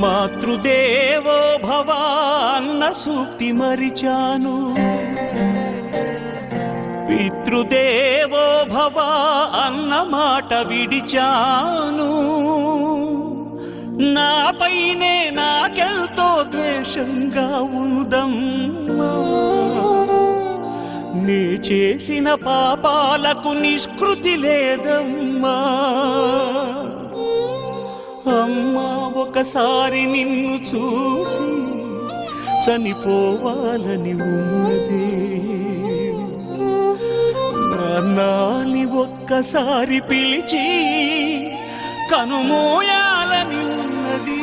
మాతృదేవో భవ అన్న సూక్తి మరిచాను, పితృదేవో భవ అన్న మాట విడిచాను. నాపైనే నాకెంతో ద్వేషంగా ఉందమ్మా, నే చేసిన పాపాలకు నిష్కృతి లేదమ్మా. అమ్మా ఒకసారి నిన్ను చూసి చనిపోవాలని ఉన్నది, నాన్నని ఒక్కసారి పిలిచి కనుమోయాలని ఉన్నది.